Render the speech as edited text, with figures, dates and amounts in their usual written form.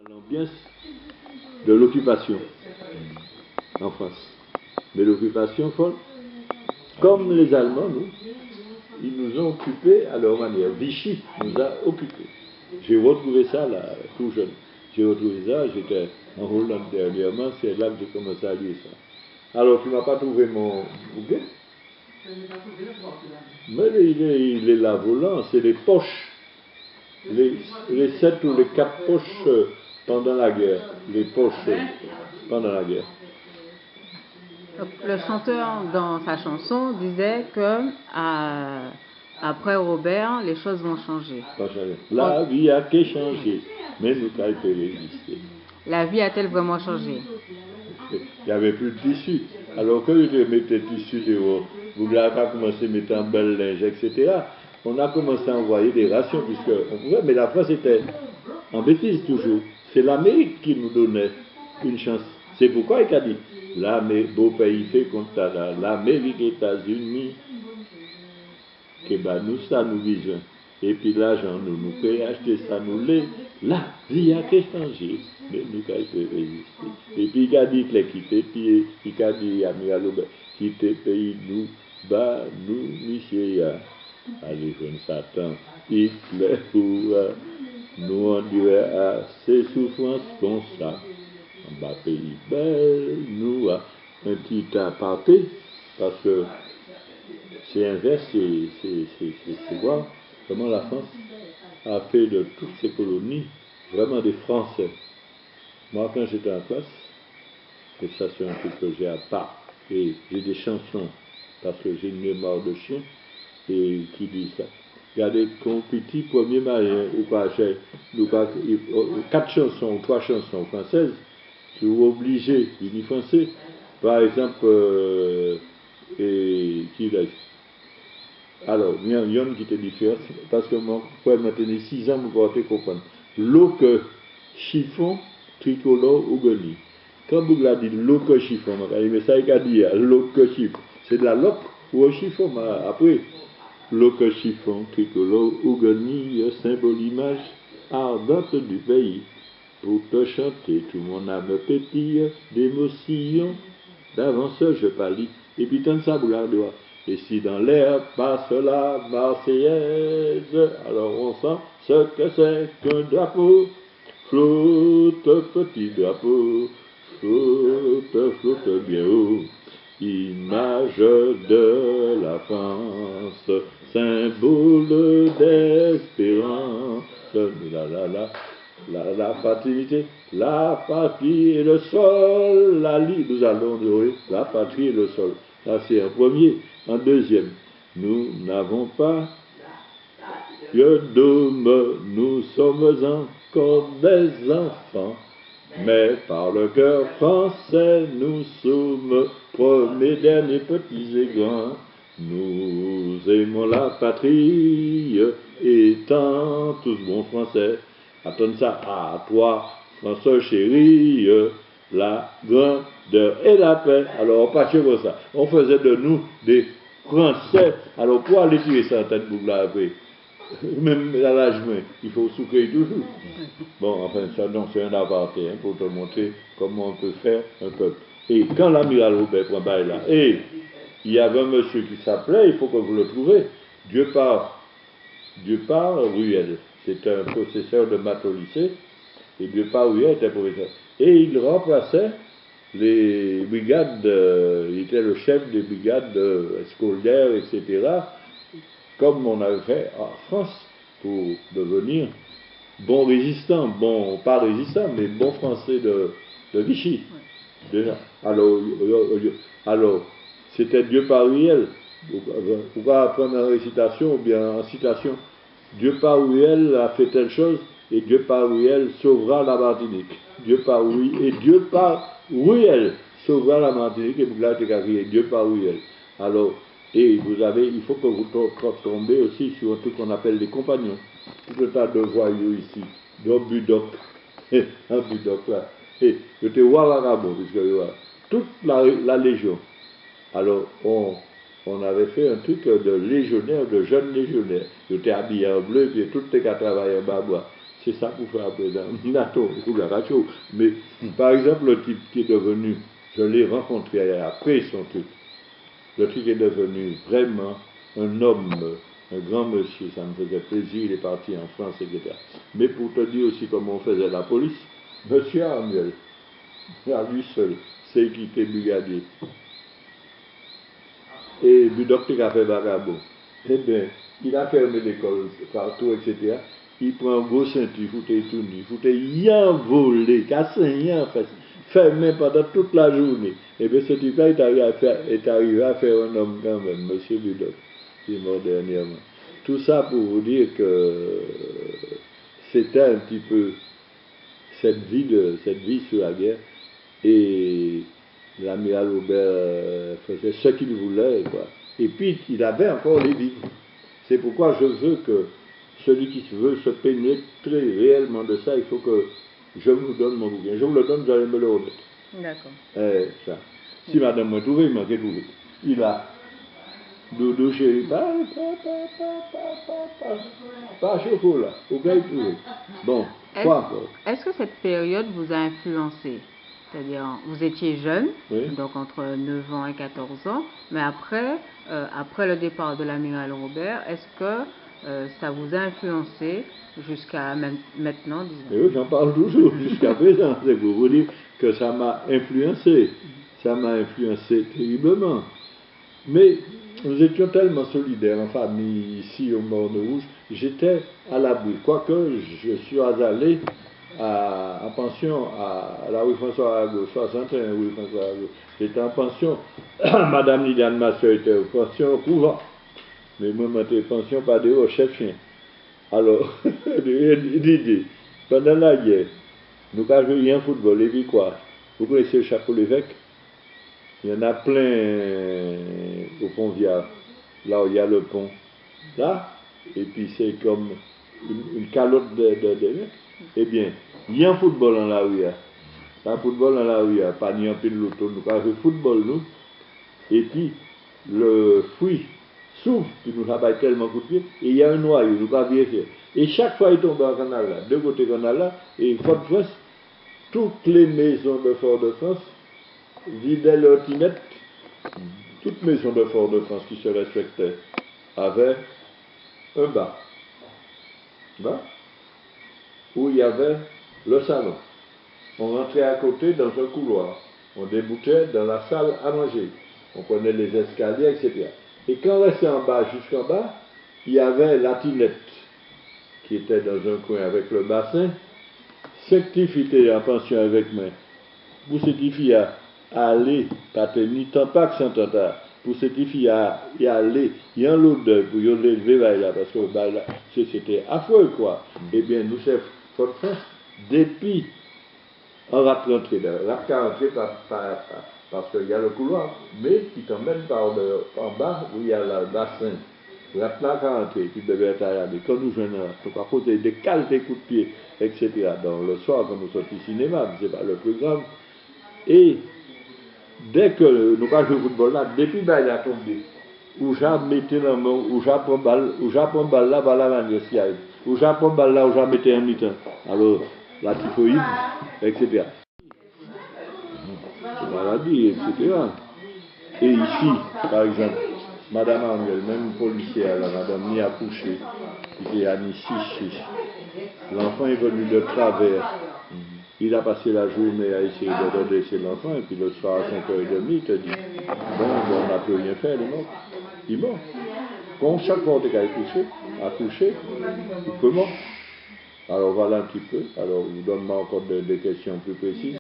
l'ambiance de l'occupation en France. Mais l'occupation folle, comme les Allemands, ils nous ont occupés à leur manière. Vichy nous a occupés. J'ai retrouvé ça là, tout jeune. J'ai retrouvé ça, j'étais en Hollande dernièrement, c'est là que j'ai commencé à lire ça. Alors, tu m'as pas trouvé mon bouquet? Mais il est là volant, c'est les poches. Les 7 ou les 4 poches pendant la guerre. Les poches pendant la guerre. Donc, le chanteur, dans sa chanson, disait que après Robert, les choses vont changer. La vie a qu'à changer, mais nous avons pu résister. La vie a-t-elle vraiment changé? Il n'y avait plus de tissu. Alors que je mettais tissu dehors, vous avez commencé à mettre un bel linge, etc. On a commencé à envoyer des rations, puisque on pouvait, mais la France était en bêtise toujours. C'est l'Amérique qui nous donnait une chance. C'est pourquoi il a dit, beau pays fait contre l'Amérique, États-Unis, que ben nous ça nous besoin. Et puis l'argent nous peut acheter ça nous l'est. La vie a changé, mais nous avons résister. Et puis il a dit qu'il a quitté, puis il a dit Amiral Robert, quitter pays nous, bah nous, monsieur, allez jeune Satan, Hitler pour nous endurer à ces souffrances comme ça. En bas pays, ben nous, un petit aparté, parce que c'est inverse, c'est voir comment la France a fait de toutes ces colonies vraiment des Français. Moi, quand j'étais en classe, et ça c'est un truc que j'ai à part, et j'ai des chansons, parce que j'ai une mémoire de chien, et qui dit ça. Regardez, qu'on petit premier marin, ou pas, j'ai 4 chansons, ou 3 chansons françaises, je suis obligé, je dis français, par exemple, et qui l'a. Alors, il y a une qui était différente, parce que moi, pour maintenir 6 ans, vous pouvez comprendre. Loque, chiffon, tricolore ou guenille. Quand vous l'avez dit loque, chiffon, mais ça, il a dit loque, chiffon. C'est de la loque ou un chiffon, après. Loque, chiffon, tricolore ou guenille, symbole image ardente du pays. Pour te chanter, tout mon âme pétille d'émotion. D'avance, je pâlis. Et puis, tant ça, vous l'avez. Et si dans l'air passe la Marseillaise, alors on sent ce que c'est qu'un drapeau. Flotte, petit drapeau, flotte, flotte bien haut. Image de la France, symbole d'espérance. La patrie, la patrie et le sol, nous allons adorer la patrie et le sol. Ça c'est un premier. En deuxième, nous n'avons pas que d'hommes, nous sommes encore des enfants, mais par le cœur français, nous sommes premiers, derniers, petits et grands. Nous aimons la patrie, étant tous bons français. Attends ça à toi, François chéri, la grandeur et la paix. Alors, pas chez vous ça. On faisait de nous des Français. Alors, pour aller tirer ça en tête boucle là après, même à l'âge, il faut souffrir toujours. Bon, enfin, ça, non, c'est un aparté, pour te montrer comment on peut faire un peuple. Et quand l'amiral Robert prend là, et il y avait un monsieur qui s'appelait, il faut que vous le trouviez, Dieu part Ruel. C'était un professeur de maths au lycée, et Dieu part Ruel était professeur. Et il remplaçait les brigades, il était le chef des brigades scolaires, etc., comme on avait fait en France, pour devenir bon résistant, bon, pas résistant, mais bon français de Vichy, déjà. Alors c'était Dieu par Ruel. Pourquoi apprendre en récitation ou bien en citation? Dieu par Ruel a fait telle chose, et Dieu par Ruel sauvera la Martinique. Dieu par Ruel sauvera la Martinique, et vous l'avez crié, Dieu par Ruel. Alors, et il faut que vous tombez aussi sur un truc qu'on appelle les compagnons. Tout le tas de voyous ici, d'un budoc, un budoc là. Et je te vois l'arabe, puisque toute la légion. Alors, on avait fait un truc de légionnaire, de jeunes légionnaires. J'étais habillé en bleu, puis tout le temps qu'à travailler en bas. c'est ça pour faire après dans Nato, mais par exemple, le type qui est devenu, je l'ai rencontré après son truc, le type est devenu vraiment un homme, un grand monsieur, ça me faisait plaisir, il est parti en France, etc. Mais pour te dire aussi comment on faisait la police, monsieur Armuel, à lui seul, c'est qui était brigadier. Et le docteur a fait vagabond. Eh bien, il a fermé l'école partout, etc. Il prend un gros ceinture, il foutait tout nu, il foutait y'en volé, cassé y'en fait, fermé pendant toute la journée. Et bien ce type-là est arrivé à faire un homme quand même, monsieur Budoc, qui est mort dernièrement. Tout ça pour vous dire que c'était un petit peu cette vie sur la guerre. Et l'amiral Aubert faisait ce qu'il voulait, quoi. Et puis, il avait encore les livres. C'est pourquoi je veux que celui qui veut se pénétrer réellement de ça, il faut que je vous donne mon bouquin. Je vous le donne, vous allez me le remettre. D'accord. Ça. Si madame m'a trouvé, il m'a trouvé. Il a Doudou chéri, pas chocolat, au gars trouvé. Bon, quoi encore? Est-ce que cette période vous a influencé? C'est-à-dire, vous étiez jeune, oui. Donc entre 9 ans et 14 ans, mais après le départ de l'amiral Robert, est-ce que ça vous a influencé jusqu'à maintenant, disons? Et oui, j'en parle toujours jusqu'à présent. C'est pour vous dire que ça m'a influencé. Ça m'a influencé terriblement. Mais nous étions tellement solidaires en famille ici au Morne-Rouge, j'étais à l'abri. Quoique je suis allé en pension à la rue François Arago, 61 rue François Arago. J'étais en pension. Madame Liliane, ma soeur, était en pension au couvent. Mais moi, j'étais en pension par des chef-chien. Alors, l'idée, pendant la guerre, nous avons joué un football, et puis quoi? Vous connaissez le chapeau l'évêque? Il y en a plein au pont Viard, là où il y a le pont. Là, et puis c'est comme une calotte de eh bien, il y a un football dans la rue. Un football dans la rue, pas ni un peu de l'auto, nous avons fait football, nous. Et puis, le fruit s'ouvre, puis nous avons tellement coup de pied, et il y a un noyau, nous avons bien fait. Et chaque fois, il tombe en canal là, deux côtés canal là, et Fort-de-France, toutes les maisons de Fort-de-France vidaient leur tinette. Toute maison de Fort-de-France qui se respectait avait un bar où il y avait le salon. On rentrait à côté dans un couloir, on débouchait dans la salle à manger, on prenait les escaliers, etc. Et quand on restait en bas, jusqu'en bas, il y avait la tinette qui était dans un coin avec le bassin. Sectifité en pension avec moi. Pour certifier à aller, ni tant pas que sans tant pour certifier à y aller, il y a l'odeur pour y lever là, parce que là, c'était affreux, quoi. Eh bien, nous, c'est Fort-de-France, depuis, on va rentrer là, on va rentrer parce qu'il y a le couloir, mais qui t'emmène en bas où il y a le bassin. Vous êtes là qu'à rentrer, puis vous devez être regardé. Quand nous venons, à cause des calques des coups de pied, etc. Donc le soir, quand nous sortons au cinéma, c'est pas le plus grave. Et dès que nous avons joué au football là, depuis que il a tombé, où j'ai mis la main, où j'ai pris balle là, par la manière qui arrive, où j'ai pris balle là, où j'ai mis un mi-temps. Alors, la typhoïde, etc. C'est maladie, etc. Et ici, par exemple, Madame Armel, même policière, là, Madame n'y a couché, qui était à Nice, l'enfant est venu de travers. Il a passé la journée à essayer de redresser l'enfant, et puis le soir à 5h30, il te dit, bon, on n'a plus rien fait, il est mort. Il est mort. Quand chaque fois qu'il a accouché, comment? Alors voilà un petit peu. Alors, vous donne-moi encore des questions plus précises.